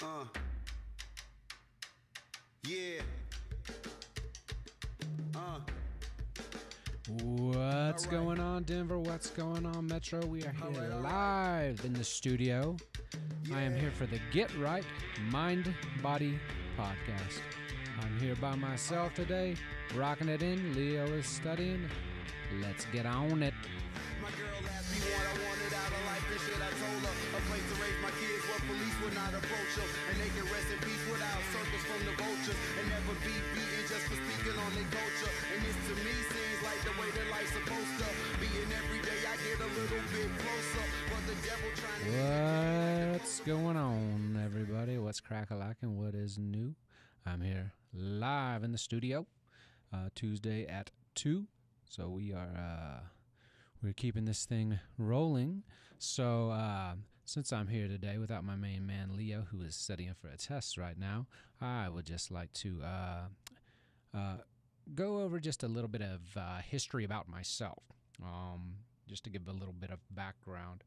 Uh, yeah. Uh, What's All right. going on, Denver? What's going on, Metro? We are here All right. live in the studio. I am here for the Get Right Mind Body podcast. I'm here by myself today, rocking it in. Leo is studying. Let's get on it. My girl asked me what I wanted out of life and shit. I told her a place to raise my kids where police would not approach them, and they can rest in peace without circles from the vultures, and never be beaten just for speaking on their culture. And this to me seems like the way that life's supposed to be. And every day I get a little bit closer, but the devil trying to. What's going on, everybody? What's crack-a-lackin'? What is new? I'm here live in the studio, Tuesday at 2. So we're keeping this thing rolling. So since I'm here today without my main man Leo, who is studying for a test right now, I would just like to go over just a little bit of history about myself, just to give a little bit of background.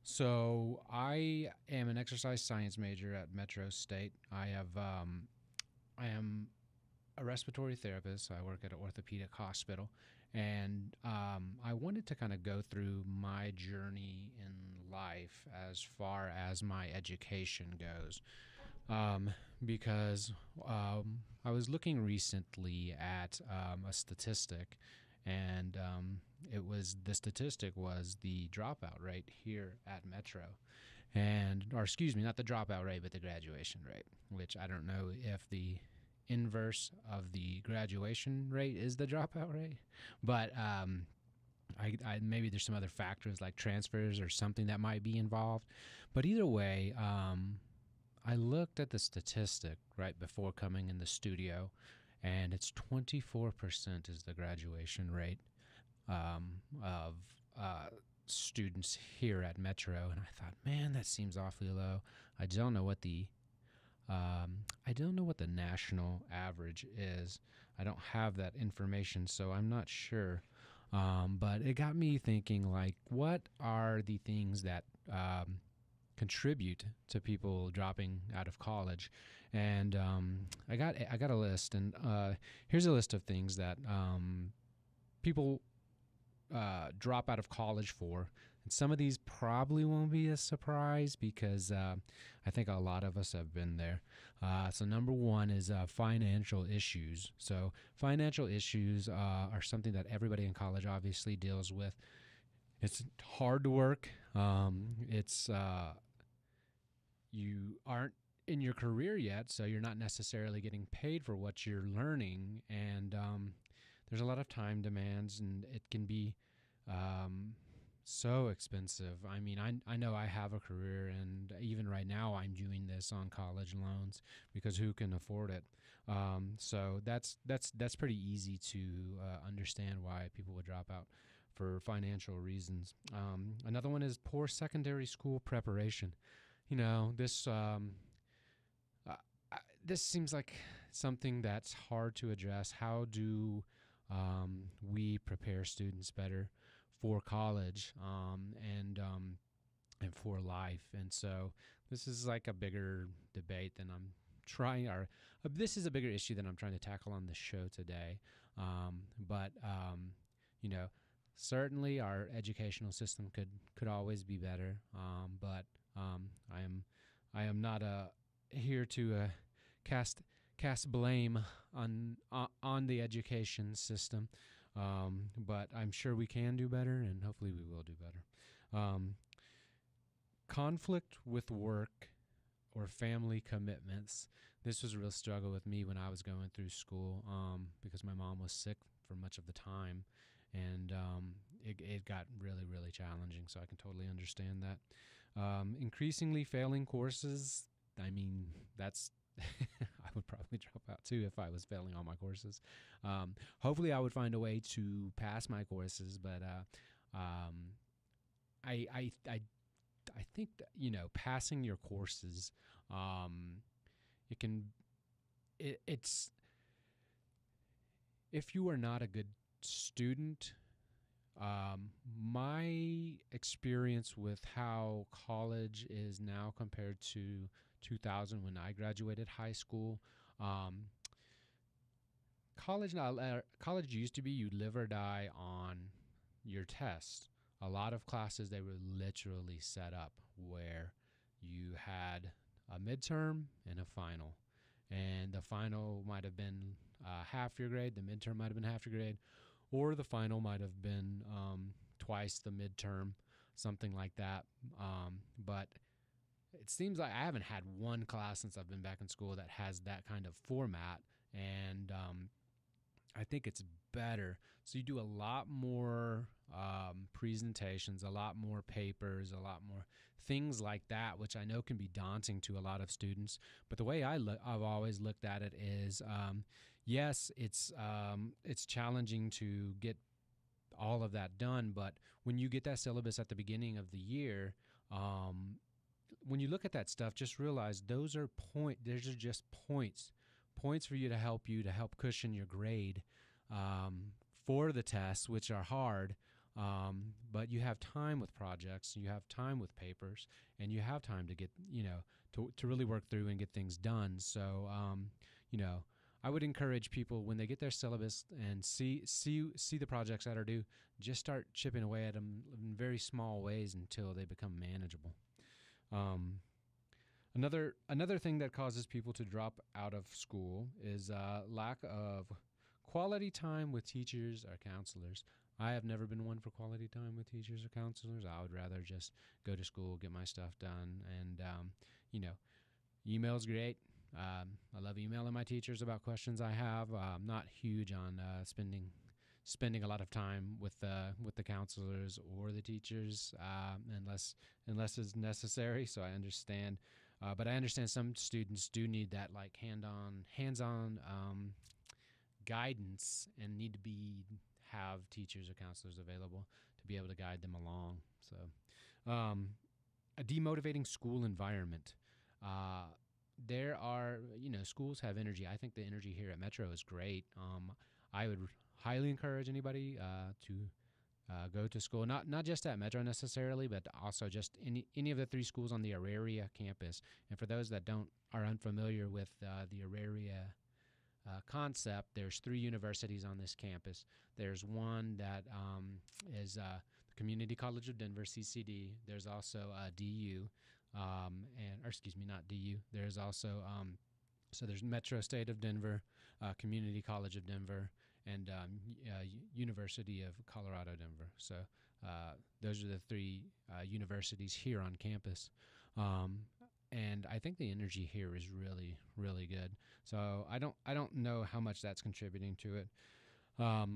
So I am an exercise science major at Metro State. I am a respiratory therapist. I work at an orthopedic hospital, and I wanted to kind of go through my journey in life as far as my education goes, because I was looking recently at a statistic, and the statistic was the dropout rate here at Metro, or excuse me, not the dropout rate, but the graduation rate, which I don't know if the inverse of the graduation rate is the dropout rate, but I maybe there's some other factors like transfers or something that might be involved. But either way, I looked at the statistic right before coming in the studio, and it's 24% is the graduation rate of students here at Metro. And I thought, man, that seems awfully low. I don't know what the national average is. I don't have that information, so I'm not sure. But it got me thinking, like, what are the things that contribute to people dropping out of college? And I got a list, and here's a list of things that people drop out of college for. And some of these probably won't be a surprise because I think a lot of us have been there. So number one is financial issues. So financial issues are something that everybody in college obviously deals with. It's hard to work. You aren't in your career yet, so you're not necessarily getting paid for what you're learning, and there's a lot of time demands, and it can be so expensive. I mean, I know I have a career, and even right now I'm doing this on college loans because who can afford it? So that's pretty easy to understand why people would drop out for financial reasons. Another one is poor secondary school preparation. You know, this seems like something that's hard to address. How do we prepare students better for college and for life? And so this is like a bigger debate than I'm trying, or this is a bigger issue than I'm trying to tackle on the show today. But you know, certainly our educational system could always be better. But I am not here to cast blame on the education system, but I'm sure we can do better, and hopefully we will do better. Conflict with work or family commitments. This was a real struggle with me when I was going through school, because my mom was sick for much of the time, and it got really, really challenging, so I can totally understand that. Increasingly failing courses. I mean, that's I would probably drop out too if I was failing all my courses. Hopefully I would find a way to pass my courses, but I think that, you know, passing your courses, it's if you are not a good student, my experience with how college is now compared to 2000 when I graduated high school. Um, college used to be you live or die on your test. A lot of classes they were literally set up where you had a midterm and a final, and the final might have been half your grade, the midterm might have been half your grade, or the final might have been twice the midterm, something like that. But it seems like I haven't had one class since I've been back in school that has that kind of format, and I think it's better. So you do a lot more presentations, a lot more papers, a lot more things like that, which I know can be daunting to a lot of students. But the way I've always looked at it is, yes, it's challenging to get all of that done, but when you get that syllabus at the beginning of the year, when you look at that stuff, just realize those are just points for you to help cushion your grade for the tests, which are hard. But you have time with projects, you have time with papers, and you have time to get, to really work through and get things done. So, I would encourage people when they get their syllabus and see the projects that are due, just start chipping away at them in very small ways until they become manageable. Another thing that causes people to drop out of school is lack of quality time with teachers or counselors. I have never been one for quality time with teachers or counselors. I would rather just go to school, get my stuff done, and email's great. I love emailing my teachers about questions I have. I'm not huge on spending a lot of time with the counselors or the teachers unless it's necessary. So I understand, but I understand some students do need that like hands-on guidance and need to have teachers or counselors available to be able to guide them along. So a demotivating school environment. There are, schools have energy. I think the energy here at Metro is great. I would highly encourage anybody to go to school, not just at Metro necessarily, but also just any of the 3 schools on the Auraria campus. And for those that are unfamiliar with the Auraria concept, there's 3 universities on this campus. There's one that is the Community College of Denver, CCD. There's also DU. Not DU. There's also so there's Metro State of Denver, Community College of Denver, and University of Colorado Denver. So those are the 3 universities here on campus. And I think the energy here is really, really good. So I don't know how much that's contributing to it.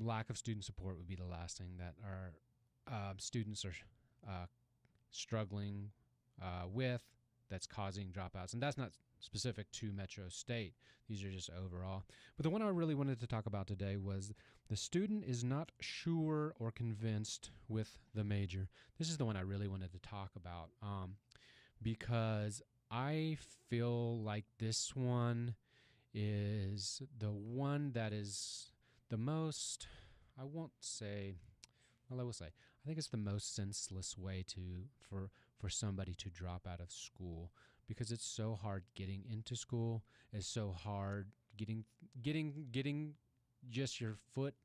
Lack of student support would be the last thing that our students are struggling with, that's causing dropouts. And that's not specific to Metro State. These are just overall. But the one I really wanted to talk about today was the student is not sure or convinced with the major. This is the one I really wanted to talk about because I feel like this one is the one that is the most, I will say, I think it's the most senseless way for somebody to drop out of school, because it's so hard getting into school. It's so hard getting just your foot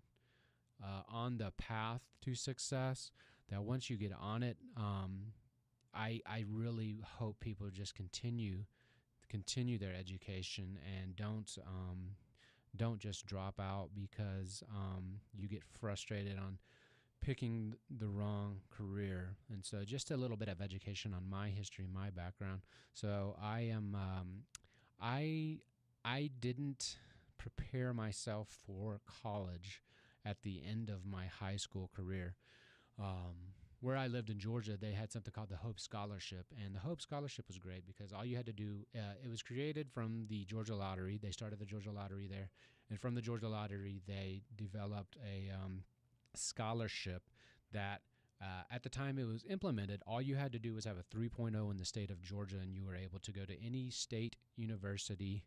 on the path to success, that once you get on it, I really hope people just continue their education and don't just drop out because you get frustrated on picking the wrong career. And so just a little bit of education on my history, my background. So I didn't prepare myself for college at the end of my high school career. Where I lived in Georgia, they had something called the Hope Scholarship, and the Hope Scholarship was great because all you had to do, it was created from the Georgia Lottery. They started the Georgia Lottery there, and from the Georgia Lottery, they developed a scholarship that at the time it was implemented, all you had to do was have a 3.0 in the state of Georgia, and you were able to go to any state university,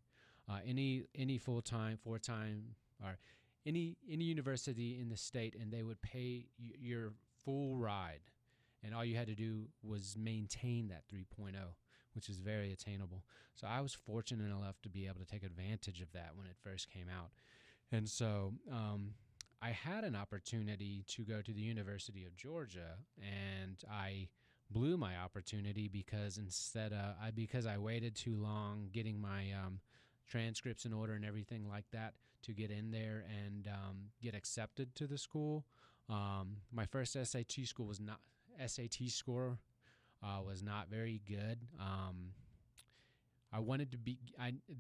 any full-time, or any university in the state, and they would pay your full ride, and all you had to do was maintain that 3.0, which is very attainable. So I was fortunate enough to be able to take advantage of that when it first came out. And so I had an opportunity to go to the University of Georgia, and I blew my opportunity because because I waited too long getting my transcripts in order and everything like that to get in there and get accepted to the school. My first SAT score was not very good. I wanted to be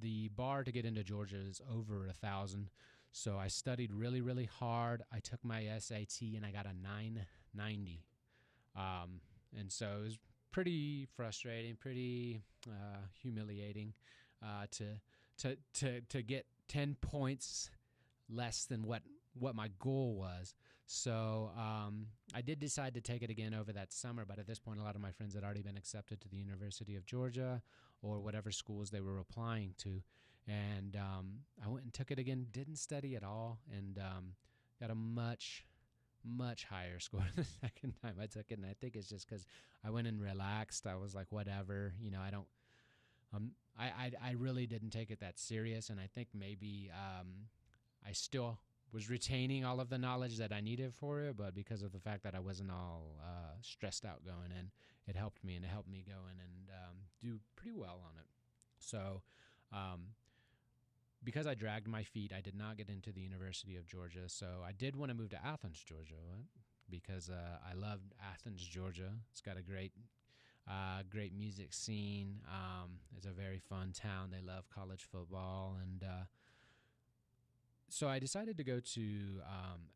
the bar to get into Georgia is over 1,000, so I studied really, really hard. I took my SAT and I got a 990, and so it was pretty frustrating, pretty humiliating to get 10 points less than what my goal was. So I did decide to take it again over that summer, but at this point, a lot of my friends had already been accepted to the University of Georgia or whatever schools they were applying to. And I went and took it again, didn't study at all, and got a much, much higher score the second time I took it. And I think it's just because I went and relaxed. I was like, whatever, I don't, I really didn't take it that serious. And I think maybe I still was retaining all of the knowledge that I needed for it, but because of the fact that I wasn't all stressed out going in, it helped me, and it helped me go in and do pretty well on it. So because I dragged my feet, I did not get into the University of Georgia. So I did want to move to Athens, Georgia, because I loved Athens, Georgia. It's got a great music scene. It's a very fun town. They love college football, and so I decided to go to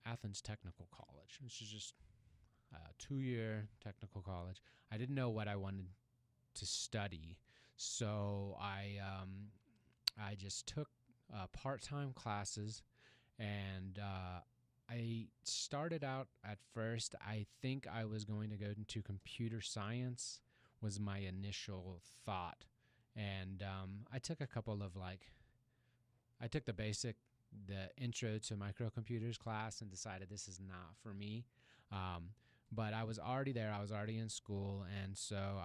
Athens Technical College, which is just a 2-year technical college. I didn't know what I wanted to study, so I just took part-time classes, and I started out at first. I think I was going to go into computer science was my initial thought, and I took a couple of I took the intro to microcomputers class and decided this is not for me. But I was already there. I was already in school, and so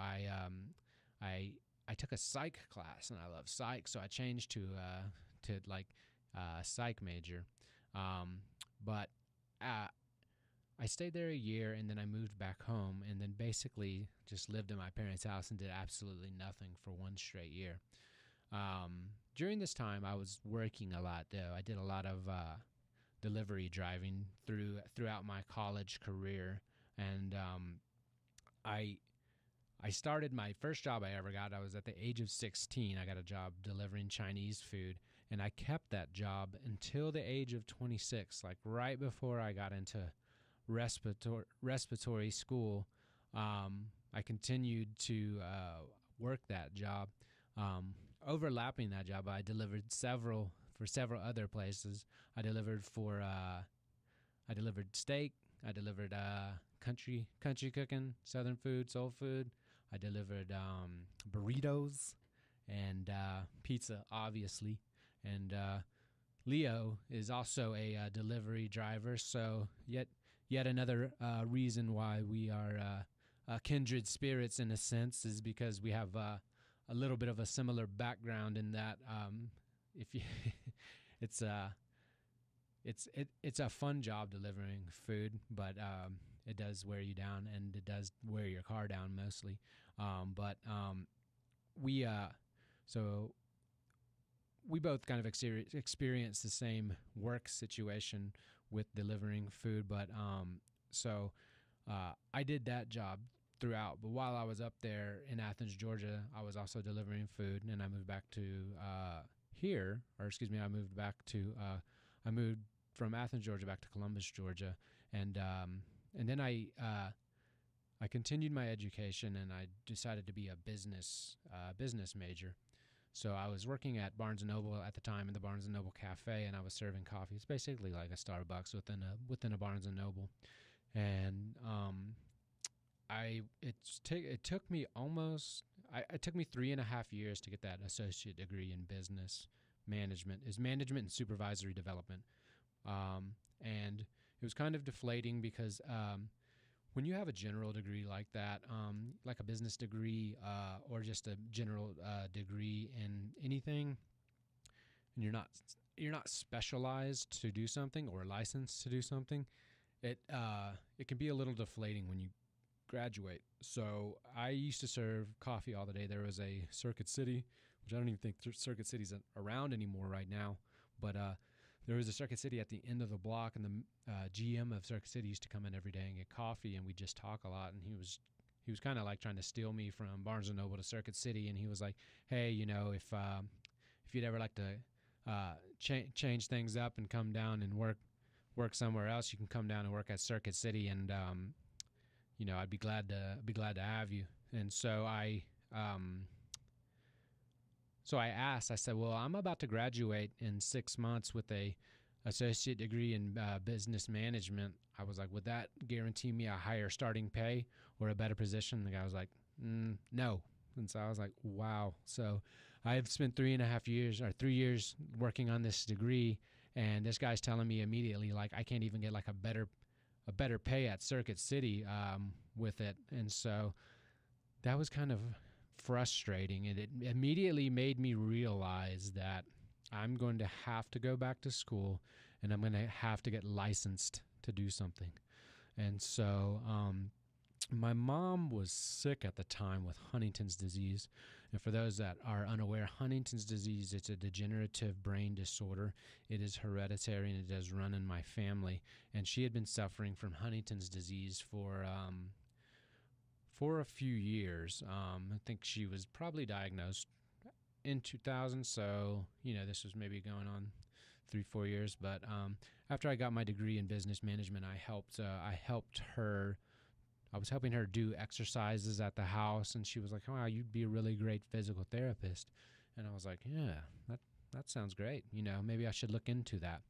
I took a psych class, and I love psych, so I changed to psych major. But I stayed there a year, and then I moved back home, and then basically just lived in my parents' house and did absolutely nothing for one straight year. During this time, I was working a lot, though. I did a lot of delivery driving throughout my college career, and I started my first job I ever got. I was at the age of 16. I got a job delivering Chinese food, and I kept that job until the age of 26, like right before I got into respiratory school. I continued to work that job. Overlapping that job, I delivered for several other places. I delivered steak. I delivered country cooking, Southern food, soul food. I delivered burritos and pizza, obviously. And Leo is also a delivery driver, so yet another reason why we are kindred spirits in a sense is because we have a little bit of a similar background in that if you it's a fun job delivering food, but it does wear you down, and it does wear your car down mostly. We both kind of experience the same work situation with delivering food, but I did that job throughout. But while I was up there in Athens, Georgia, I was also delivering food, and I moved back to I moved from Athens, Georgia, back to Columbus, Georgia, and then I continued my education, and I decided to be a business major. So I was working at Barnes & Noble at the time in the Barnes & Noble Cafe, and I was serving coffee. It's basically like a Starbucks within a Barnes & Noble. And it took me 3.5 years to get that associate degree in business management. Is management and supervisory development. And it was kind of deflating because when you have a general degree like that, like a business degree or just a general degree in anything, and you're not specialized to do something or licensed to do something, it can be a little deflating when you graduate. So I used to serve coffee all the day. There was a Circuit City, which I don't even think Circuit City's around anymore right now, but there was a Circuit City at the end of the block, and the GM of Circuit City used to come in every day and get coffee, and we'd just talk a lot. And he was kind of like trying to steal me from Barnes and Noble to Circuit City, and he was like, "Hey, you know, if you'd ever like to change things up and come down and work somewhere else, you can come down and work at Circuit City, and you know, I'd be glad to have you." And so I asked, I said, well, I'm about to graduate in 6 months with a associate degree in business management. I was like, would that guarantee me a higher starting pay or a better position? The guy was like, no. And so I was like, wow. So I've spent 3 years working on this degree, and this guy's telling me immediately, like, I can't even get like a better pay at Circuit City with it. And so that was kind of frustrating, and it immediately made me realize that I'm going to have to go back to school, and I'm going to have to get licensed to do something. And so my mom was sick at the time with Huntington's disease. And for those that are unaware, Huntington's disease, it's a degenerative brain disorder. It is hereditary, and it does run in my family. And she had been suffering from Huntington's disease for a few years. I think she was probably diagnosed in 2000, so, you know, this was maybe going on 3-4 years. But after I got my degree in business management, I was helping her do exercises at the house, and she was like, wow, you'd be a really great physical therapist. And I was like, yeah, that sounds great. You know, maybe I should look into that.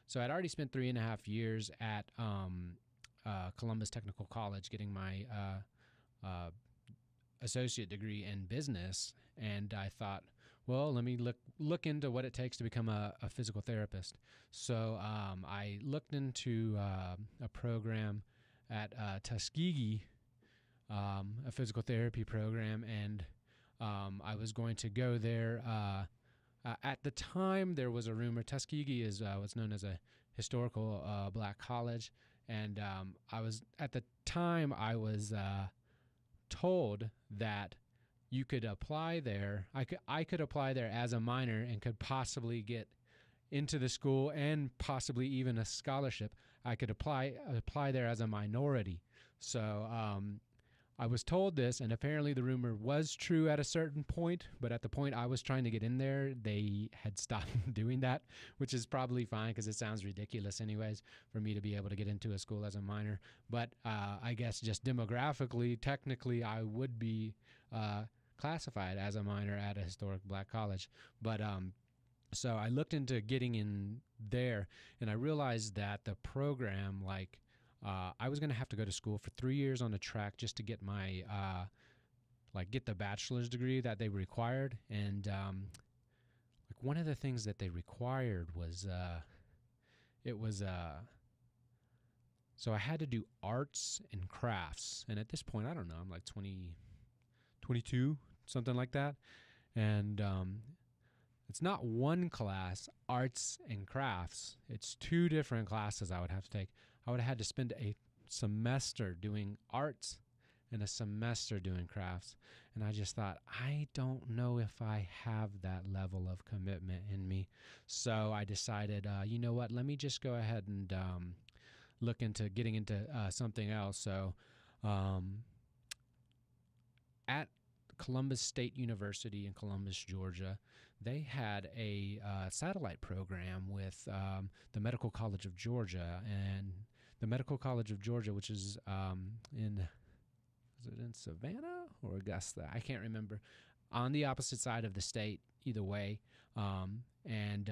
So I'd already spent 3.5 years at Columbus Technical College getting my associate degree in business, and I thought, well, let me look into what it takes to become a physical therapist. So I looked into a program at Tuskegee, a physical therapy program, and I was going to go there. At the time, there was a rumor. Tuskegee is what's known as a historical black college, and I was told that you could apply there. I could apply there as a minor and could possibly get into the school and possibly even a scholarship. I could apply there as a minority. So I was told this, and apparently the rumor was true at a certain point, but at the point I was trying to get in there, they had stopped doing that, which is probably fine because it sounds ridiculous anyways for me to be able to get into a school as a minor. But I guess just demographically, technically, I would be classified as a minor at a historic black college. But so I looked into getting in there, and I realized that the program, like, I was going to have to go to school for 3 years on the track just to get my, get the bachelor's degree that they required. And, like, one of the things that they required was, so I had to do arts and crafts. And at this point, I don't know, I'm like 22, something like that. And, it's not one class, arts and crafts. It's 2 different classes I would have to take. I would have had to spend a semester doing arts and a semester doing crafts. And I just thought, I don't know if I have that level of commitment in me. So I decided, you know what, let me just go ahead and look into getting into something else. So at Columbus State University in Columbus, Georgia, they had a satellite program with the Medical College of Georgia, and the Medical College of Georgia, which is in Savannah or Augusta? I can't remember. On the opposite side of the state, either way. And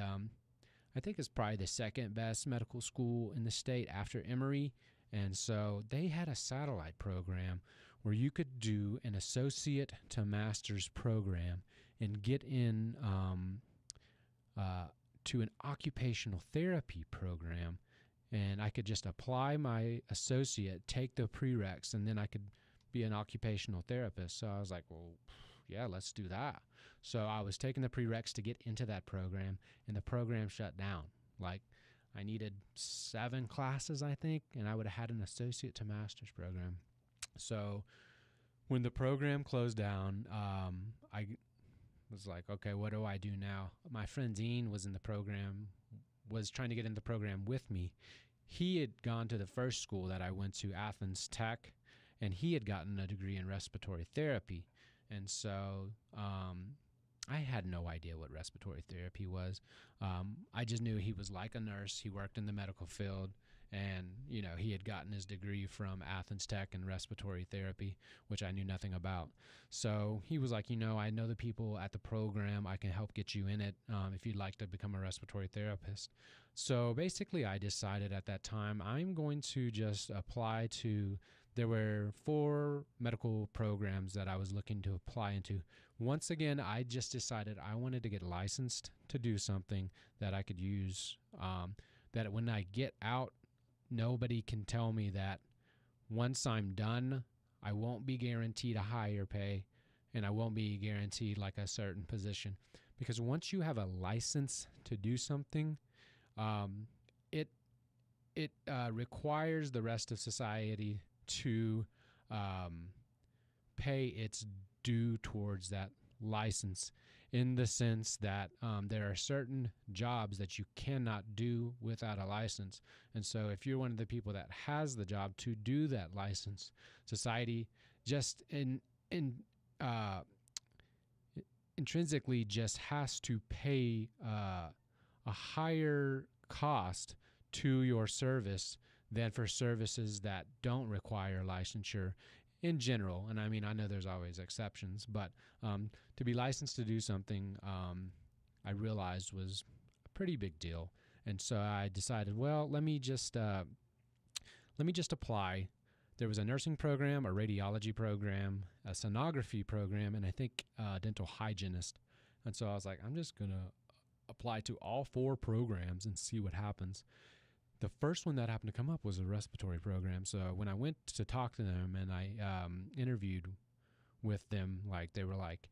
I think it's probably the second best medical school in the state after Emory. And so they had a satellite program where you could do an associate to master's program and get in to an occupational therapy program. and I could just apply my associate, take the prereqs, and then I could be an occupational therapist. So I was like, well, yeah, let's do that. So I was taking the prereqs to get into that program, and the program shut down. Like, I needed 7 classes, I think, and I would have had an associate to master's program. So when the program closed down, I was like, okay, what do I do now? My friend Dean was in the program, was trying to get in the program with me. He had gone to the first school that I went to, Athens Tech, and he had gotten a degree in respiratory therapy. And so I had no idea what respiratory therapy was. I just knew he was like a nurse. He worked in the medical field, and, you know, he had gotten his degree from Athens Tech in respiratory therapy, which I knew nothing about. So he was like, you know, I know the people at the program. I can help get you in it if you'd like to become a respiratory therapist. So basically, I decided at that time I'm going to just apply to, there were 4 medical programs that I was looking to apply into. Once again, I just decided I wanted to get licensed to do something that I could use, that when I get out, nobody can tell me that once I'm done, I won't be guaranteed a higher pay and I won't be guaranteed like a certain position. Because once you have a license to do something, it requires the rest of society to pay its due towards that license, in the sense that there are certain jobs that you cannot do without a license. And so if you're one of the people that has the job to do that license, society just intrinsically just has to pay a higher cost to your service than for services that don't require licensure in general. And I mean, I know there's always exceptions, but to be licensed to do something, I realized was a pretty big deal. And so I decided, well, let me just apply. There was a nursing program, a radiology program, a sonography program, and I think a dental hygienist. And so I was like, I'm just going to apply to all 4 programs and see what happens. The first one that happened to come up was a respiratory program. So when I went to talk to them and I interviewed with them, like, they were like,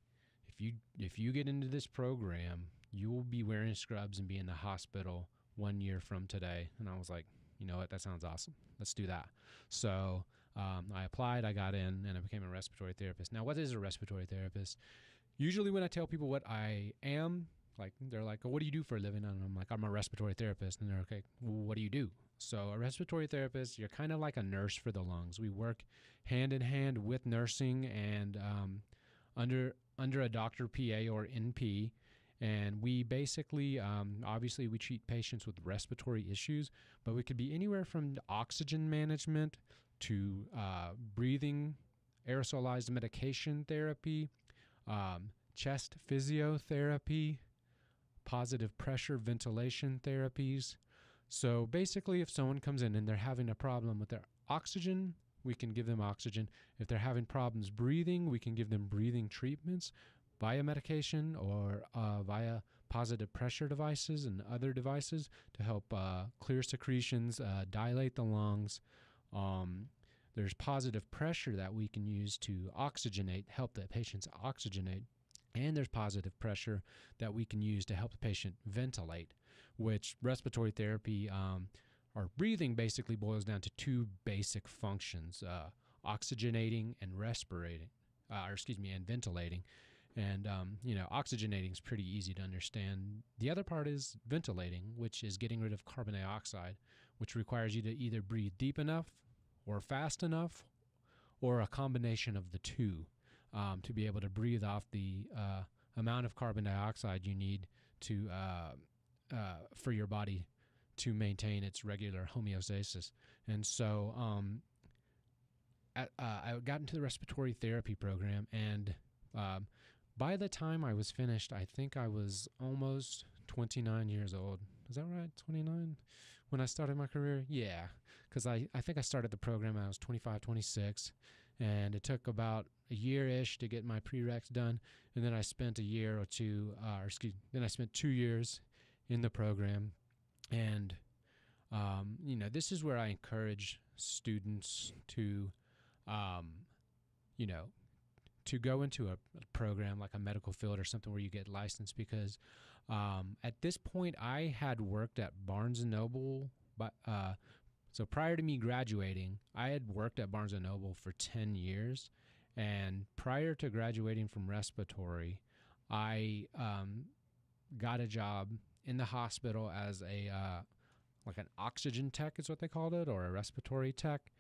if you get into this program, you will be wearing scrubs and be in the hospital 1 year from today. And I was like, you know what, that sounds awesome. Let's do that. So I applied, I got in, and I became a respiratory therapist. Now, what is a respiratory therapist? Usually when I tell people what I am, like, they're like, oh, what do you do for a living? And I'm like, I'm a respiratory therapist. And they're okay, well, what do you do? So a respiratory therapist, you're kind of like a nurse for the lungs. We work hand in hand with nursing and under a doctor, PA, or NP. And we basically, obviously, we treat patients with respiratory issues, but we could be anywhere from oxygen management to breathing, aerosolized medication therapy, chest physiotherapy, positive pressure ventilation therapies. So basically, if someone comes in and they're having a problem with their oxygen, we can give them oxygen. If they're having problems breathing, we can give them breathing treatments via medication or via positive pressure devices and other devices to help clear secretions, dilate the lungs. There's positive pressure that we can use to oxygenate, help the patients oxygenate. And there's positive pressure that we can use to help the patient ventilate, which respiratory therapy or breathing basically boils down to 2 basic functions, oxygenating and and ventilating. And, oxygenating is pretty easy to understand. The other part is ventilating, which is getting rid of carbon dioxide, which requires you to either breathe deep enough or fast enough or a combination of the 2. To be able to breathe off the amount of carbon dioxide you need to for your body to maintain its regular homeostasis. And so I got into the respiratory therapy program, and by the time I was finished, I think I was almost 29 years old. Is that right? 29? When I started my career? Yeah, because I think I started the program when I was 25, 26. And it took about a year-ish to get my prereqs done. And then I spent a year or two, then I spent 2 years in the program. And This is where I encourage students to, um, you know, to go into a program like a medical field or something where you get licensed, because at this point I had worked at Barnes & Noble, but so prior to me graduating, I had worked at Barnes & Noble for 10 years, and prior to graduating from respiratory, I got a job in the hospital as a like an oxygen tech is what they called it, or a respiratory tech.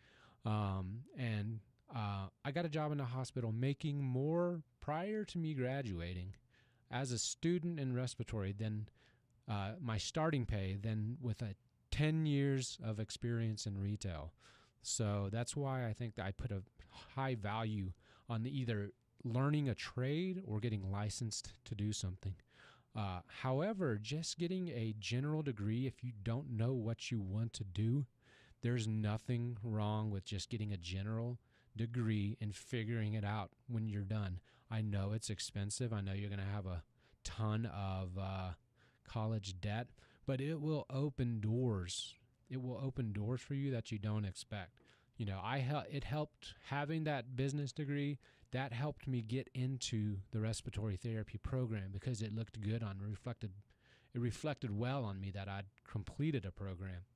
And I got a job in the hospital making more prior to me graduating as a student in respiratory than my starting pay than with a 10 years of experience in retail. So that's why I think that I put a high value on either learning a trade or getting licensed to do something. However, just getting a general degree, if you don't know what you want to do, there's nothing wrong with just getting a general degree and figuring it out when you're done. I know it's expensive. I know you're going to have a ton of college debt, but it will open doors. It will open doors for you that you don't expect. It helped having that business degree. That helped me get into the respiratory therapy program because it looked good it reflected well on me that I'd completed a program.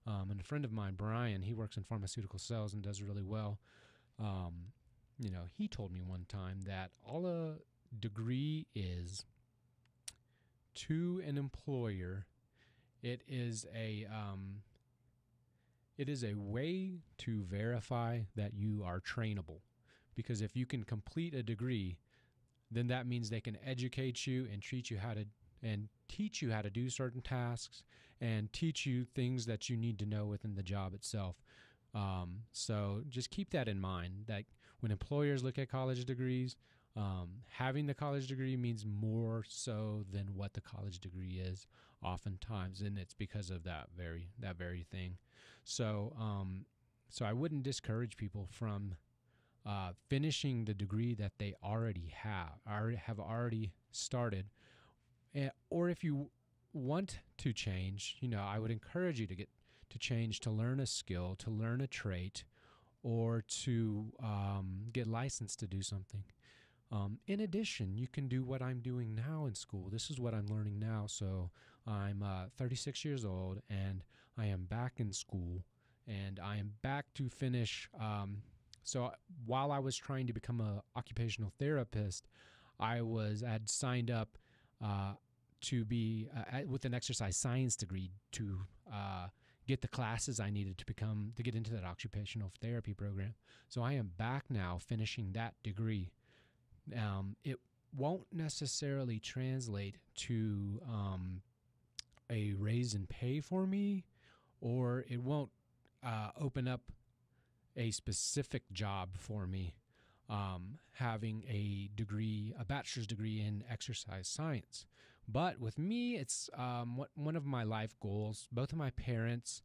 And a friend of mine, Brian, he works in pharmaceutical sales and does really well. He told me one time that all a degree is to an employer, it is a way to verify that you are trainable. Because if you can complete a degree, then that means they can educate you and teach you how to do certain tasks and teach you things that you need to know within the job itself. So just keep that in mind, that when employers look at college degrees, having the college degree means more so than what the college degree is oftentimes, and it's because of that very thing. So I wouldn't discourage people from finishing the degree that they already have already started. Or if you want to change, I would encourage you to change, to learn a skill, to learn a trait, or to get licensed to do something. In addition, you can do what I'm doing now in school. This is what I'm learning now. So I'm 36 years old, and I am back in school, and I am back to finish. So while I was trying to become an occupational therapist, I had signed up to be with an exercise science degree to get the classes I needed to get into that occupational therapy program. So I am back now finishing that degree. It won't necessarily translate to a raise in pay for me, or it won't open up a specific job for me, having a bachelor's degree in exercise science. But with me, it's one of my life goals. Both of my parents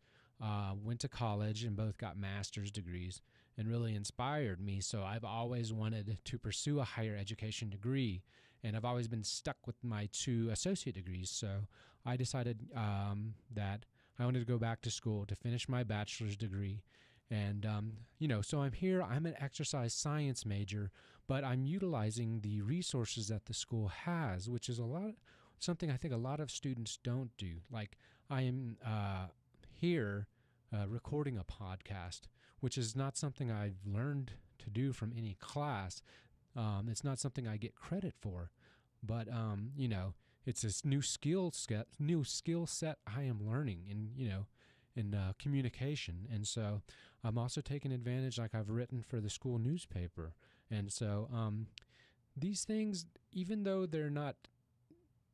went to college and both got master's degrees and really inspired me. So I've always wanted to pursue a higher education degree, and I've always been stuck with my 2 associate degrees. So I decided that I wanted to go back to school to finish my bachelor's degree. And, so I'm here, I'm an exercise science major, but I'm utilizing the resources that the school has, which is something I think a lot of students don't do. Like, I am here recording a podcast, which is not something I've learned to do from any class. It's not something I get credit for, but, it's this new skill set I am learning in communication. And so I'm also taking advantage, like I've written for the school newspaper. And so these things, even though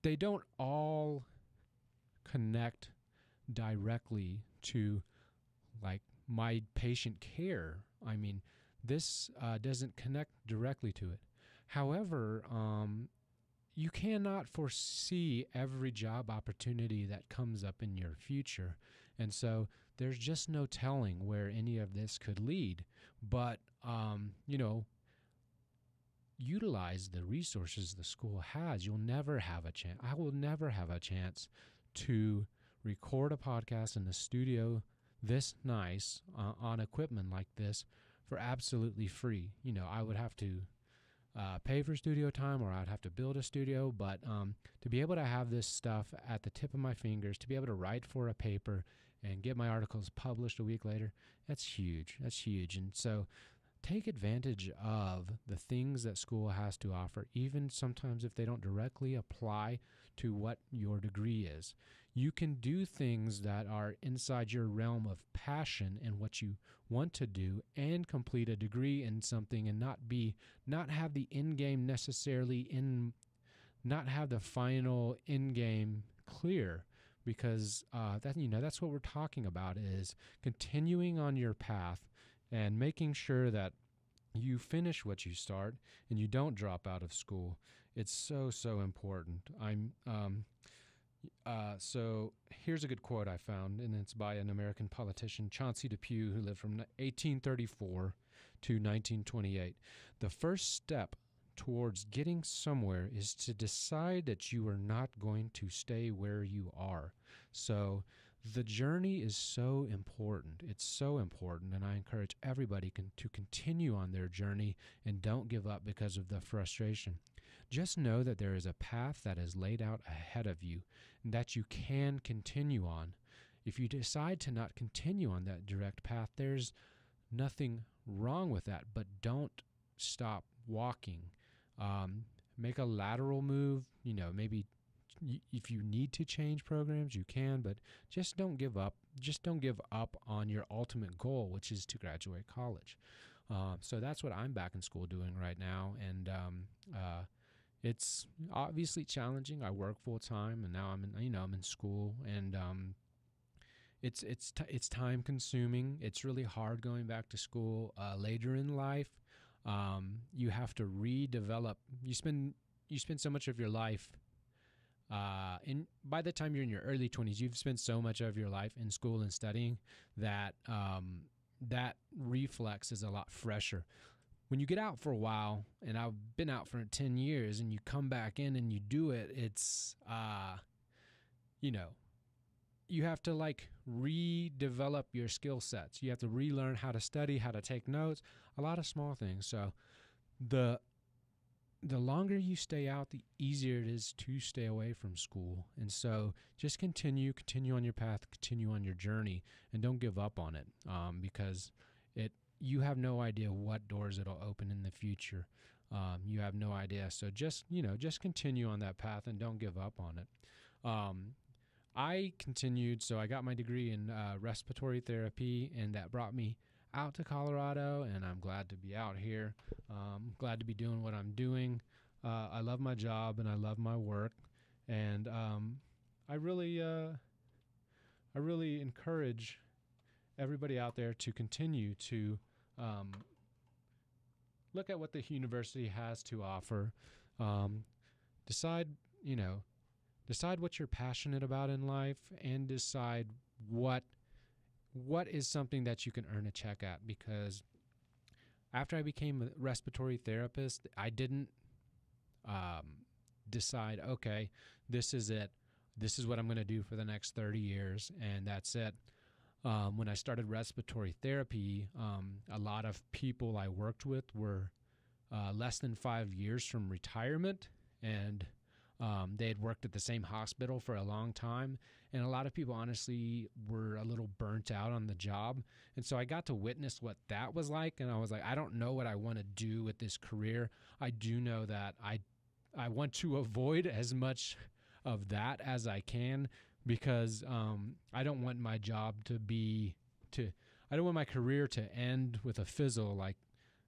they don't all connect directly to like my patient care. I mean, this doesn't connect directly to it. However, you cannot foresee every job opportunity that comes up in your future. And so there's just no telling where any of this could lead. But, utilize the resources the school has. You'll never have a chance. I will never have a chance to record a podcast in a studio this nice on equipment like this for absolutely free. I would have to pay for studio time, or I'd have to build a studio, but to be able to have this stuff at the tip of my fingers, to be able to write for a paper and get my articles published a week later, that's huge. And so take advantage of the things that school has to offer, even sometimes if they don't directly apply to what your degree is. You can do things that are inside your realm of passion and what you want to do, and complete a degree in something and not have the end game necessarily not have the final end game clear, because that's what we're talking about, is continuing on your path and making sure that you finish what you start and you don't drop out of school. It's so important. So here's a good quote I found, and it's by an American politician, Chauncey Depew, who lived from 1834 to 1928. The first step towards getting somewhere is to decide that you are not going to stay where you are. So the journey is so important. It's so important, and I encourage everybody to continue on their journey and don't give up because of the frustration. Just know that there is a path that is laid out ahead of you and that you can continue on. If you decide to not continue on that direct path, there's nothing wrong with that, but don't stop walking. Make a lateral move. Maybe if you need to change programs, you can, but just don't give up. Just don't give up on your ultimate goal, which is to graduate college. So that's what I'm back in school doing right now, and it's obviously challenging. I work full time, and now I'm in school, and it's time consuming. It's really hard going back to school later in life. You have to redevelop. You spend so much of your life. By the time you're in your early 20s, you've spent so much of your life in school and studying that that reflex is a lot fresher. When you get out for a while, and I've been out for 10 years, and you come back in and you do it, it's, you have to redevelop your skill sets. You have to relearn how to study, how to take notes, a lot of small things. So the longer you stay out, the easier it is to stay away from school. And so just continue on your path, continue on your journey, and don't give up on it, because you have no idea what doors it'll open in the future. You have no idea. So just continue on that path and don't give up on it. I continued, so I got my degree in respiratory therapy, and that brought me out to Colorado, and I'm glad to be out here. Glad to be doing what I'm doing. I love my job and I love my work, and I really encourage everybody out there to continue to look at what the university has to offer. Decide what you're passionate about in life, and decide what is something that you can earn a check at. Because after I became a respiratory therapist, I didn't decide, okay, this is it. This is what I'm going to do for the next 30 years, and that's it. When I started respiratory therapy, a lot of people I worked with were less than 5 years from retirement, and they had worked at the same hospital for a long time, and a lot of people honestly were a little burnt out on the job. And so I got to witness what that was like, and I was like, I don't know what I want to do with this career. I do know that I want to avoid as much of that as I can, because I don't want my job I don't want my career to end with a fizzle, like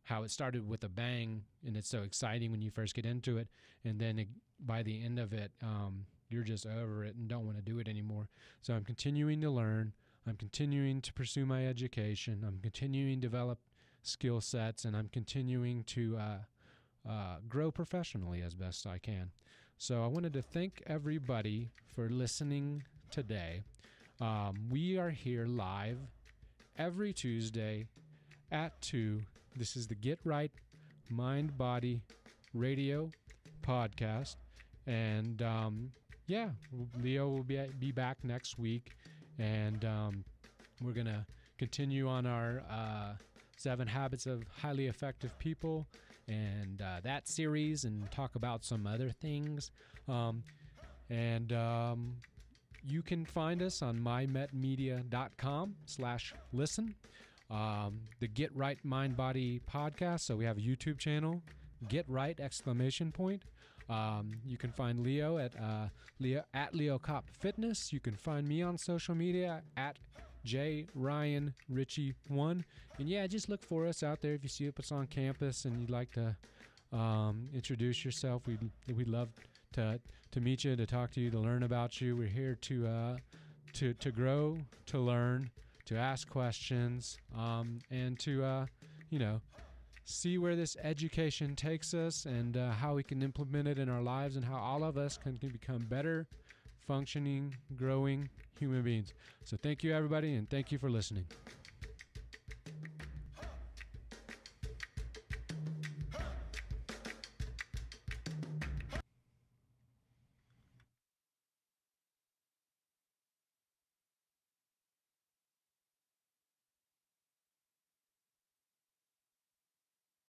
how it started with a bang, and it's so exciting when you first get into it, and then by the end of it, you're just over it and don't want to do it anymore. So I'm continuing to learn. I'm continuing to pursue my education. I'm continuing to develop skill sets, and I'm continuing to grow professionally as best I can. So I wanted to thank everybody for listening today. We are here live every Tuesday at 2. This is the Get Right Mind Body Radio podcast. And yeah, Leo will be back next week, and we're gonna continue on our 7 Habits of Highly Effective People and that series, and talk about some other things. You can find us on mymetmedia.com/listen. The Get Right Mind Body podcast. So we have a YouTube channel, Get Right ! You can find Leo at Leo Cop Fitness. You can find me on social media at JRyanRichie1. And yeah, just look for us out there if you see us on campus and you'd like to introduce yourself. We'd love to meet you, to talk to you, to learn about you. We're here to grow, to learn, to ask questions, and to see where this education takes us, and how we can implement it in our lives, and how all of us can become better, functioning, growing human beings. So thank you, everybody, and thank you for listening.